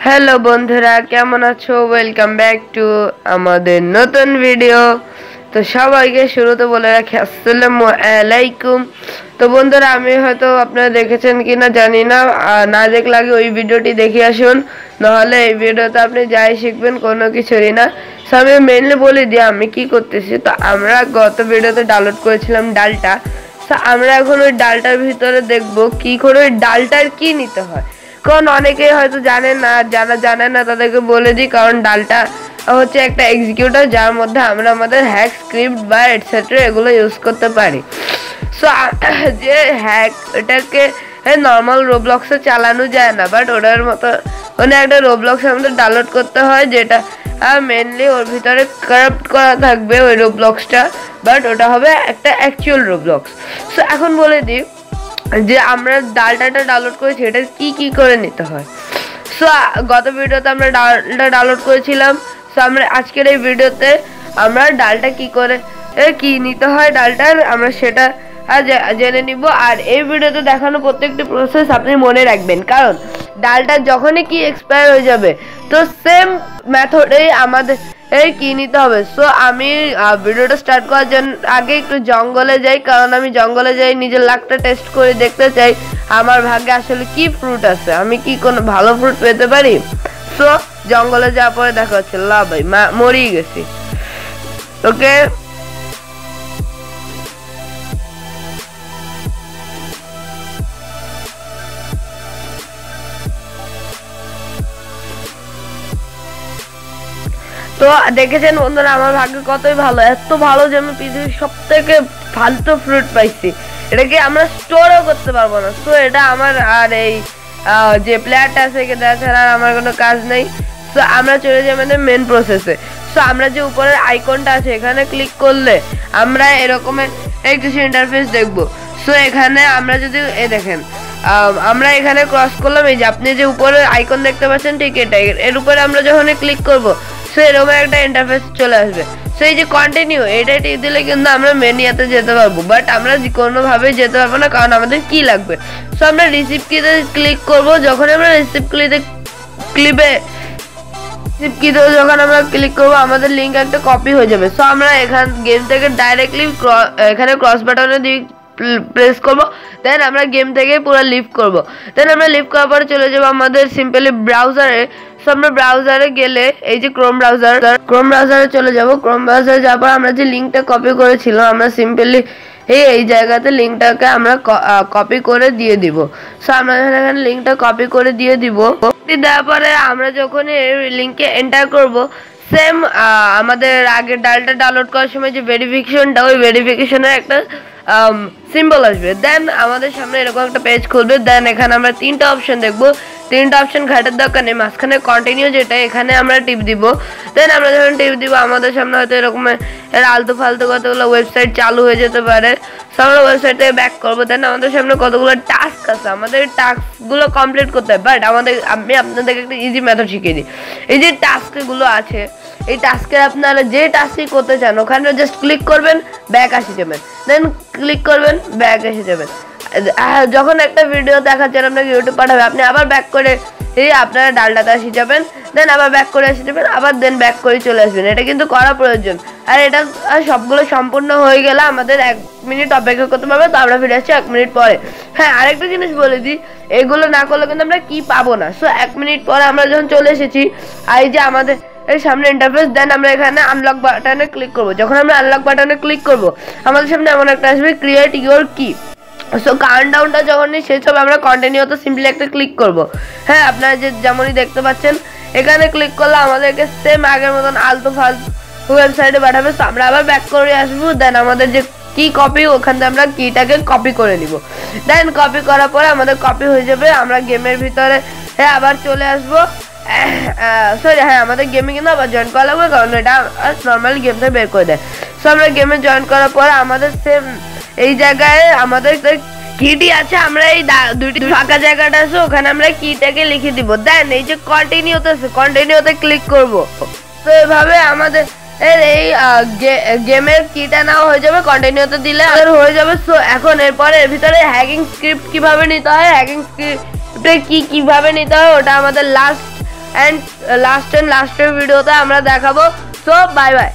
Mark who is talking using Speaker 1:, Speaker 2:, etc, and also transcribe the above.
Speaker 1: Hello বন্ধুরা, কেমন আছো? ওয়েলকাম ব্যাক টু আমাদের নতুন ভিডিও। তো সবাইকে শুরুতে বলে রাখি আসসালামু আলাইকুম। তো বন্ধুরা, আমি হয়তো আপনারা দেখেছেন কিনা জানি না, না দেখলে আগে ওই ভিডিওটি দেখে আসুন, নাহলে এই ভিডিওতে আপনি যাই শিখবেন কোনো কিছুরই না। সো আমি মেনলি বলে দিই আমি কি করতেছি। তো আমরা গত ভিডিওতে ডাউনলোড করেছিলাম ডালটা। তো আমরা এখন ওই ডালটার ভিতরে দেখবো কি করে ওই ডালটার কি নিতে হয়, কারণ অনেকেই হয়তো জানেন না, যারা জানেন না তাদেরকে বলে দিই। কারণ ডালটা হচ্ছে একটা এক্সিকিউটর যার মধ্যে আমরা আমাদের হ্যাক স্ক্রিপ্ট বা এটসেট্রা এগুলো ইউজ করতে পারি। সো যে হ্যাক এটাকে নর্মাল রোবলক্সে চালানো যায় না, বাট ওটার মতো মানে একটা রোবলক্স আমাদের ডাউনলোড করতে হয়, যেটা মেনলি ওর ভিতরে কারাপ্ট করা থাকবে ওই রোবলক্সটা, বাট ওটা হবে একটা অ্যাকচুয়াল রোবলক্স। সো এখন বলে দিই যে আমরা ডালটাটা ডাউনলোড করেছি এটা কি কি করে নিতে হয়। সো গত ভিডিওতে আমরা ডালটা ডাউনলোড করেছিলাম। সো আমরা আজকের এই ভিডিওতে আমরা ডালটা কি করে কি নিতে হয় ডালটার আমরা সেটা জেনে নিব। আর এই ভিডিওতে দেখানো প্রত্যেকটি প্রসেস আপনি মনে রাখবেন, কারণ ডালটা যখনই কি এক্সপায়ার হয়ে যাবে তো সেম মেথডেই আমাদের কি নিতে হবে। সো আমি ভিডিওটা স্টার্ট করার জন্য আগে একটু জঙ্গলে যাই, কারণ আমি জঙ্গলে যাই নিজের লাকটা টেস্ট করে দেখতে চাই আমার ভাগ্যে আসলে কি ফ্রুট আছে, আমি কি কোনো ভালো ফ্রুট পেতে পারি। সো জঙ্গলে যাওয়ার পরে দেখা হচ্ছে। লা ভাই মরিয়ে গেছি। ওকে, তো দেখেছেন বন্ধুরা আমার ভাগ্য কতই ভালো, এত ভালো যে আমি পৃথিবীর সব থেকে ফালতু ফ্রুট পাইছি। এটাকে আমরা স্টোরও করতে পারবো না। সো এটা আমার আর এই যে প্লেয়ারটা আছে একে দেওয়া ছাড়া আর আমার কোনো কাজ নেই। সো আমরা চলে যাই আমাদের মেন প্রসেসে। সো আমরা যে উপরের আইকনটা আছে এখানে ক্লিক করলে আমরা এরকমের এই কিছু ইন্টারফেস দেখবো। সো এখানে আমরা যদি দেখেন আমরা এখানে ক্রস করলাম, এই যে আপনি যে উপরে আইকন দেখতে পাচ্ছেন ঠিক এটা, এর উপরে আমরা যখন ক্লিক করব সো এরকম একটা ইন্টারফেস চলে আসবে। সো এই যে কন্টিনিউ এটা টিপ দিলে কিন্তু আমরা মেনিয়াতে যেতে পারবো, বাট আমরা কোনোভাবেই যেতে পারবো না, কারণ আমাদের কি লাগবে। সো আমরা রিসিভ কিতে ক্লিক করব। যখন আমরা রিসিভ কিতে যখন আমরা ক্লিক করবো আমাদের লিঙ্ক একটা কপি হয়ে যাবে। সো আমরা এখান গেম থেকে ডাইরেক্টলি এখানে ক্রস বাটনে দিয়ে প্রেস করব, দেন আমরা গেম থেকে পুরো লিভ করব। দেন আমরা লিভ করার পরে চলে যাবো আমাদের সিম্পলি ব্রাউজারে। সো আমরা ব্রাউজারে গেলে এই যে ক্রোম ব্রাউজারে চলে যাব। ক্রোম ব্রাউজারে যাওয়ার পর আমরা যে লিঙ্কটা কপি করেছিলাম আমরা সিম্পলি এই জায়গাতে লিঙ্কটাকে আমরা কপি করে দিয়ে দিব। সো আমরা এখানে লিঙ্কটা কপি করে দিয়ে দিব। দেওয়ার পরে আমরা যখন এই লিঙ্কে এন্টার করব সেম আমাদের আগের ডালটা ডাউনলোড করার সময় যে ভেরিফিকেশনটা, ওই ভেরিফিকেশনের একটা সিম্বল আসবে। দেন আমাদের সামনে এরকম একটা পেজ খুলবে। দেন এখানে আমরা তিনটা অপশন দেখবো। তিনটা অপশন ঘাটার দরকার নেই, মাঝখানে কন্টিনিউ যেটা এখানে আমরা টিপ দিব। দেন আমরা যখন টিপ দিব আমাদের সামনে হয়তো এরকম আলতু ফালতু কতগুলো ওয়েবসাইট চালু হয়ে যেতে পারে। সো আমরা ওয়েবসাইট থেকে ব্যাক করবো। দেন আমাদের সামনে কতগুলো টাস্ক আছে, আমাদের টাস্কগুলো কমপ্লিট করতে হয়। বাট আমি আপনাদেরকে একটা ইজি মেথড শিখিয়ে দিই। এই যে টাস্কগুলো আছে এই টাস্কের আপনারা যে টাস্কই করতে চান ওখানে জাস্ট ক্লিক করবেন, ব্যাক আসে যাবেন, দেন ক্লিক করবেন, ব্যাক এসে যাবেন। যখন একটা ভিডিও দেখাচ্ছেন আপনাকে ইউটিউব পাঠাবে, আপনি আবার ব্যাক করে আপনারা ডালটাতে এসে যাবেন, দেন আবার ব্যাক করে এসে যাবেন, আবার দেন ব্যাক করে চলে আসবেন। এটা কিন্তু করা প্রয়োজন। আর এটা সবগুলো সম্পূর্ণ হয়ে গেলে আমাদের 1 মিনিট অপেক্ষা করতে পারবে। তো আমরা ফিরে আসছি 1 মিনিট পরে। হ্যাঁ, আরেকটা জিনিস বলে দিই, এগুলো না করলে কিন্তু আমরা কি পাবো না। সো 1 মিনিট পরে আমরা যখন চলে এসেছি আর এই যে আমাদের এই সামনে ইন্টারফেস, দেন আমরা এখানে আনলক বাটনে ক্লিক করব। যখন আমরা আনলক বাটনে ক্লিক করব আমাদের সামনে এমন একটা আসবে ক্রিয়েট ইউর কি। সো কাউন্টডাউনটা যখনই শেষ হবে আমরা কন্টিনিউতে সিম্পলি একটা ক্লিক করব। হ্যাঁ, আপনারা যেমনই দেখতে পাচ্ছেন এখানে ক্লিক করলে আমাদেরকে সেম আগের মতন আলতু ফালতু ওয়েবসাইটে পাঠাবে। সো আমরা আবার ব্যাক করে আসবো। দেন আমাদের যে কি কপি ওখান থেকে আমরা কিটাকে কপি করে নিব। দেন কপি করার পরে আমাদের কপি হয়ে যাবে। আমরা গেমের ভিতরে আবার চলে আসবো। সরি, হ্যাঁ আমাদের গেমে কিন্তু আবার জয়েন করা লাগবে, কারণ এটা নর্মালি গেম থেকে বের করে দেয়। সো আমরা গেমে জয়েন করার পরে আমাদের সেম এই জায়গায় আমাদের কিটি আছে, আমরা এই দুইটি ফাঁকা জায়গাটা আছে ওখানে আমরা কিটাকে লিখে দিব। দেন এই যে কন্টিনিউতে ক্লিক করব। তো এভাবে আমাদের এই গেমের কিটা নাও হয়ে যাবে, কন্টিনিউতে দিলে আমাদের হয়ে যাবে। সো এখন এরপরে এর ভিতরে হ্যাকিং স্ক্রিপ্ট কিভাবে নিতে হয়, হ্যাকিং স্ক্রিপ্টে কিভাবে নিতে হয় ওটা আমাদের লাস্ট অ্যান্ড লাস্টের ভিডিওতে আমরা দেখাবো। So bye bye.